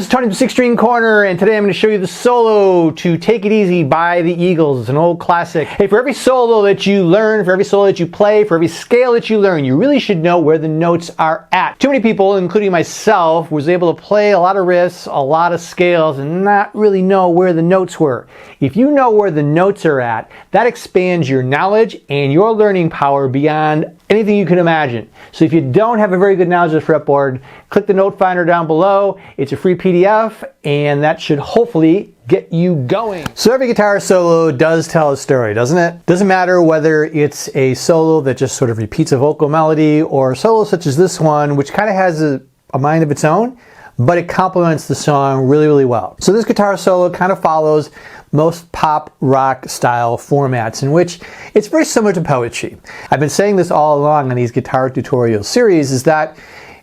this is Tony from Six String Corner, and today I'm going to show you the solo to Take It Easy by the Eagles. It's an old classic. Hey, for every solo that you learn, for every solo that you play, for every scale that you learn, you really should know where the notes are at. Too many people, including myself, was able to play a lot of riffs, a lot of scales, and not really know where the notes were. If you know where the notes are at, that expands your knowledge and your learning power beyond anything you can imagine. So if you don't have a very good knowledge of the fretboard, click the note finder down below. It's a free PDF, and that should hopefully get you going. So every guitar solo does tell a story, doesn't it? Doesn't matter whether it's a solo that just sort of repeats a vocal melody or a solo such as this one, which kind of has a mind of its own, but it complements the song really, really well. So this guitar solo kind of follows most pop rock style formats, in which it's very similar to poetry. I've been saying this all along in these guitar tutorial series, is that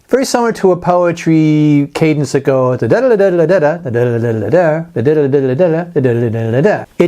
very similar to a poetry cadence that goes it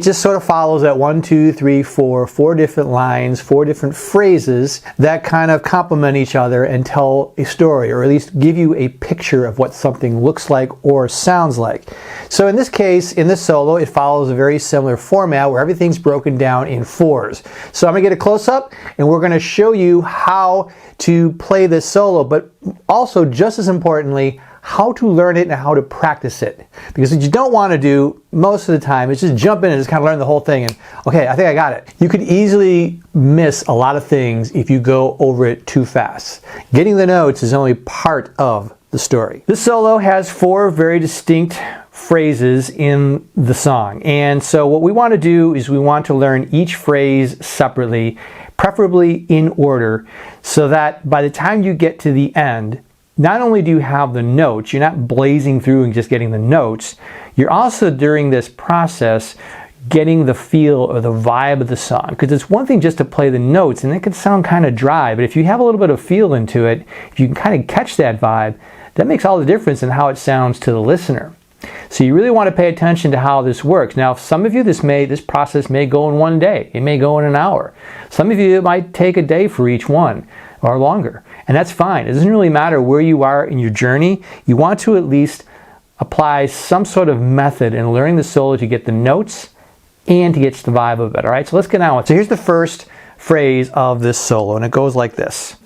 just sort of follows that 1, 2, 3, 4 different lines, 4 different phrases that kind of complement each other and tell a story, or at least give you a picture of what something looks like or sounds like. So in this case, in this solo, it follows a very similar format where everything's broken down in 4s. So I'm going to get a close-up and we're going to show you how to play this solo, but also, just as importantly, how to learn it and how to practice it. Because what you don't want to do most of the time is just jump in and just kind of learn the whole thing and, okay, I think I got it. You could easily miss a lot of things if you go over it too fast. Getting the notes is only part of the story. This solo has 4 very distinct phrases in the song. And so what we want to do is we want to learn each phrase separately, preferably in order, so that by the time you get to the end, not only do you have the notes, you're not blazing through and just getting the notes, you're also during this process getting the feel or the vibe of the song. Because it's one thing just to play the notes and it can sound kind of dry, but if you have a little bit of feel into it, if you can kind of catch that vibe, that makes all the difference in how it sounds to the listener. So you really want to pay attention to how this works. Now, some of you, this process may go in one day. It may go in an hour. Some of you, it might take a day for each one or longer. And that's fine. It doesn't really matter where you are in your journey. You want to at least apply some sort of method in learning the solo to get the notes and to get the vibe of it. All right, so let's get on with it. So here's the first phrase of this solo, and it goes like this.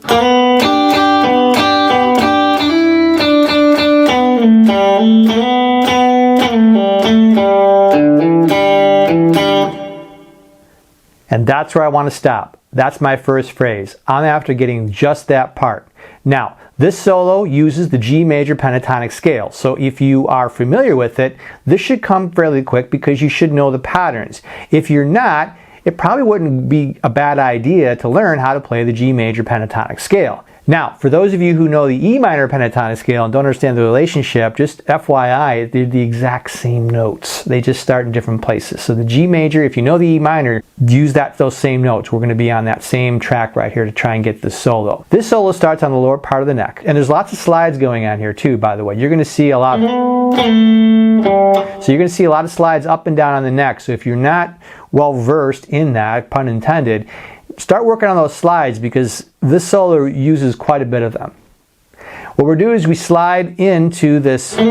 And that's where I want to stop. That's my first phrase. I'm after getting just that part. Now, this solo uses the G major pentatonic scale. So if you are familiar with it, this should come fairly quick because you should know the patterns. If you're not, it probably wouldn't be a bad idea to learn how to play the G major pentatonic scale. Now, for those of you who know the E minor pentatonic scale and don't understand the relationship, just FYI, they're the exact same notes. They just start in different places. So the G major, if you know the E minor, use those same notes. We're going to be on that same track right here to try and get this solo. This solo starts on the lower part of the neck. And there's lots of slides going on here too, by the way. You're going to see a lot of slides up and down on the neck. So if you're not well versed in that, pun intended, start working on those slides because this solo uses quite a bit of them. What we're doing is we slide into this. This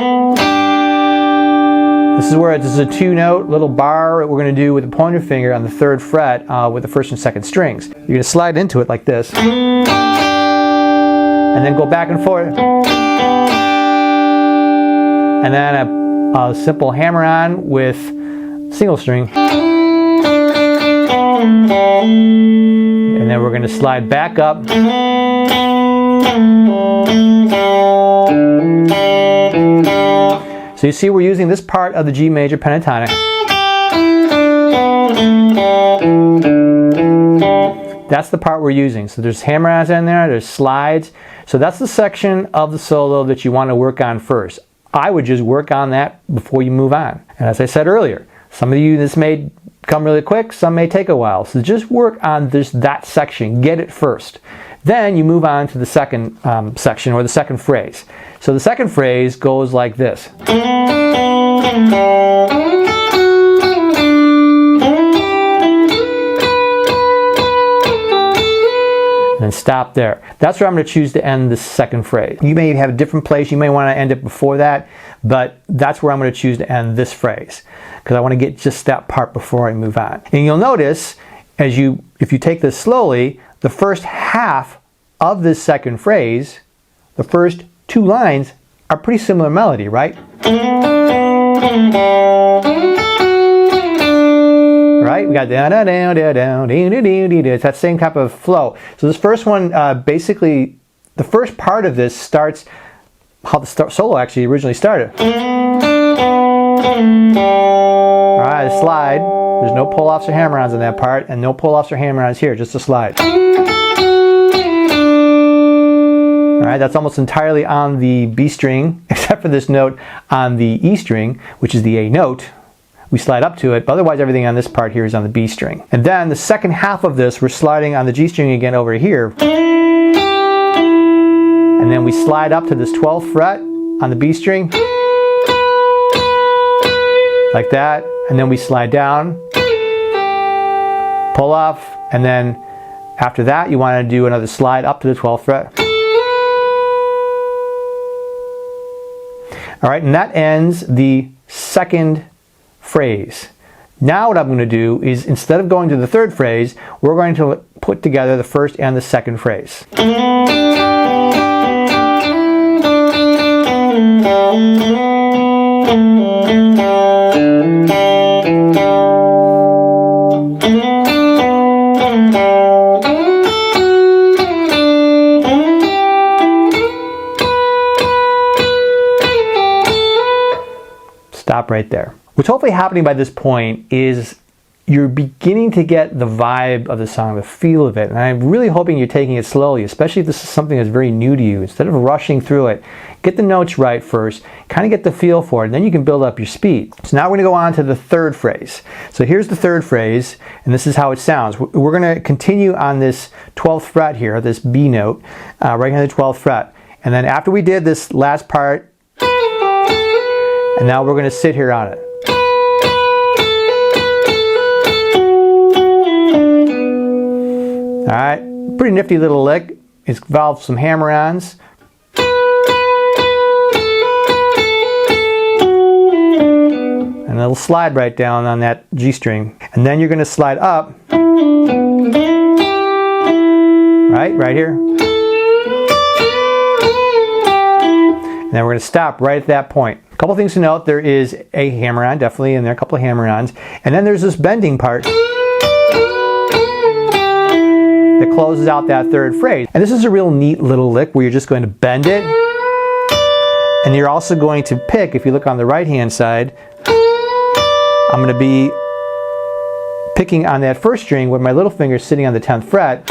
is where this is a 2-note little bar that we're going to do with the pointer finger on the 3rd fret with the 1st and 2nd strings. You're going to slide into it like this. And then go back and forth. And then a simple hammer-on with single string. And then we're going to slide back up. So you see we're using this part of the G major pentatonic. That's the part we're using. So there's hammer-ons in there, there's slides. So that's the section of the solo that you want to work on first. I would just work on that before you move on. And as I said earlier, some of you, this may come really quick, some may take a while. So just work on that section, get it first. Then you move on to the second section, or the second phrase. So the second phrase goes like this. And then then stop there. That's where I'm going to choose to end the second phrase. You may have a different place. You may want to end it before that, but that's where I'm going to choose to end this phrase because I want to get just that part before I move on. And you'll notice if you take this slowly, the first half of this second phrase, the first two lines are pretty similar melody, right? Right? We got down, down, down, down, down, down, down, down. It's that same type of flow. So this first one, basically, the first part of this starts how the solo actually originally started. All right, a slide. There's no pull-offs or hammer-ons in that part, and no pull-offs or hammer-ons here, just a slide. All right, that's almost entirely on the B string, except for this note on the E string, which is the A note. We slide up to it, but otherwise everything on this part here is on the B string. And then the second half of this, we're sliding on the G string again over here. And then we slide up to this 12th fret on the B string, like that. And then we slide down, pull off, and then after that you want to do another slide up to the 12th fret. All right, and that ends the second phrase. Now what I'm going to do is, instead of going to the third phrase, we're going to put together the first and the second phrase. Stop right there. What's hopefully happening by this point is you're beginning to get the vibe of the song, the feel of it. And I'm really hoping you're taking it slowly, especially if this is something that's very new to you. Instead of rushing through it, get the notes right first, kind of get the feel for it, and then you can build up your speed. So now we're going to go on to the third phrase. So here's the third phrase, and this is how it sounds. We're going to continue on this 12th fret here, this B note, right on the 12th fret. And then after we did this last part, and now we're going to sit here on it. All right, pretty nifty little lick. It involves some hammer-ons. And it'll slide right down on that G string. And then you're going to slide up. Right here. And then we're going to stop right at that point. A couple things to note: there is a hammer-on, definitely, and there are a couple of hammer-ons. And then there's this bending part that closes out that third phrase. And this is a real neat little lick where you're just going to bend it. And you're also going to pick, if you look on the right-hand side, I'm going to be picking on that first string with my little finger sitting on the 10th fret.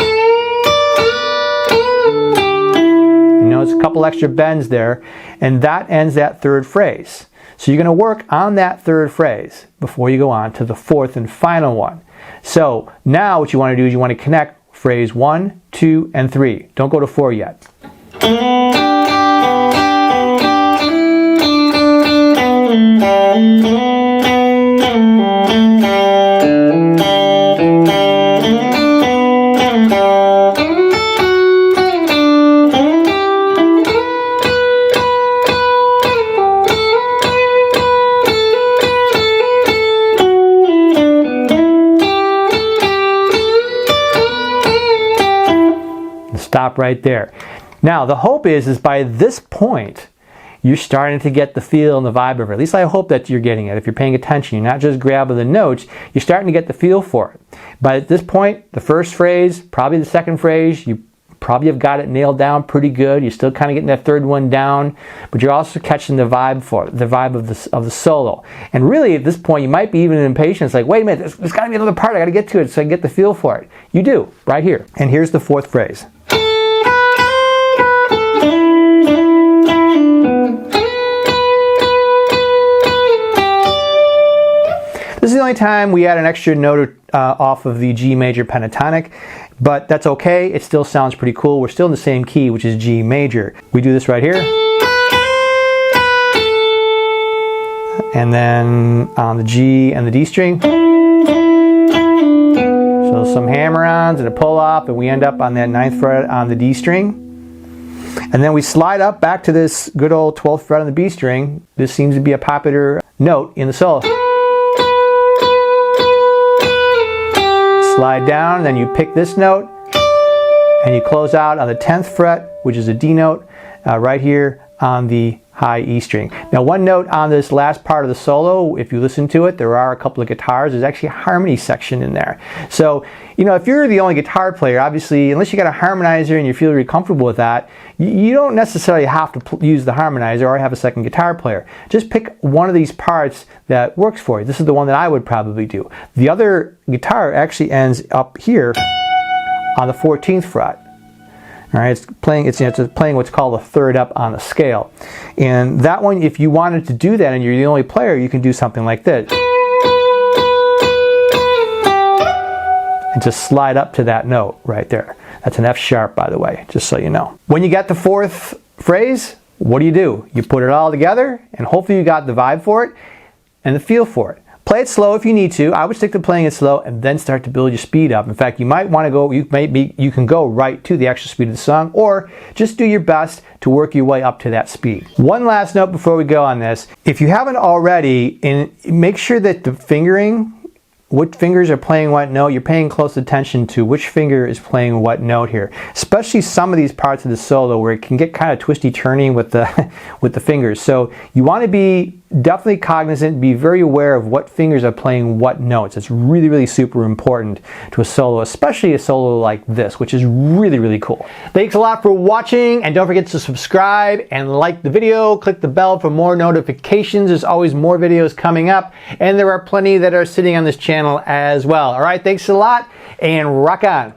You notice a couple extra bends there, and that ends that third phrase. So you're going to work on that third phrase before you go on to the fourth and final one. So now what you want to do is you want to connect phrase 1, 2, and 3. Don't go to 4 yet. Stop right there. Now the hope is by this point you're starting to get the feel and the vibe of it. At least I hope that you're getting it. If you're paying attention, you're not just grabbing the notes, you're starting to get the feel for it. But at this point, the first phrase, probably the second phrase, you probably have got it nailed down pretty good. You're still kind of getting that third one down, but you're also catching the vibe for it, the vibe of the solo. And really at this point you might be even impatient. It's like, wait a minute, there's got to be another part. I got to get to it so I can get the feel for it. You do, right here. And here's the fourth phrase. This is the only time we add an extra note off of the G major pentatonic, but that's okay. It still sounds pretty cool. We're still in the same key, which is G major. We do this right here. And then on the G and the D string. So some hammer-ons and a pull-off, and we end up on that 9th fret on the D string. And then we slide up back to this good old 12th fret on the B string. This seems to be a popular note in the solo. Slide down, then you pick this note, and you close out on the 10th fret, which is a D note, right here on the high E string. Now, one note on this last part of the solo, if you listen to it, there are a couple of guitars. There's actually a harmony section in there. So, you know, if you're the only guitar player, obviously, unless you got a harmonizer and you feel really comfortable with that, you don't necessarily have to use the harmonizer or have a second guitar player. Just pick one of these parts that works for you. This is the one that I would probably do. The other guitar actually ends up here on the 14th fret. All right, it's playing what's called a third up on the scale. And that one, if you wanted to do that and you're the only player, you can do something like this. And just slide up to that note right there. That's an F sharp, by the way, just so you know. When you get the 4th phrase, what do? You put it all together, and hopefully you got the vibe for it and the feel for it. Play it slow if you need to. I would stick to playing it slow and then start to build your speed up. In fact, you might want to go, you can go right to the actual speed of the song, or just do your best to work your way up to that speed. One last note before we go on this. If you haven't already, make sure that the fingering, what fingers are playing what note, you're paying close attention to which finger is playing what note here. Especially some of these parts of the solo where it can get kind of twisty-turny with the with the fingers. So you want to be definitely cognizant, be very aware of what fingers are playing what notes. It's really, really super important to a solo, especially a solo like this, which is really, really cool. Thanks a lot for watching, and don't forget to subscribe and like the video. Click the bell for more notifications. There's always more videos coming up, and there are plenty that are sitting on this channel as well. All right, thanks a lot, and rock on.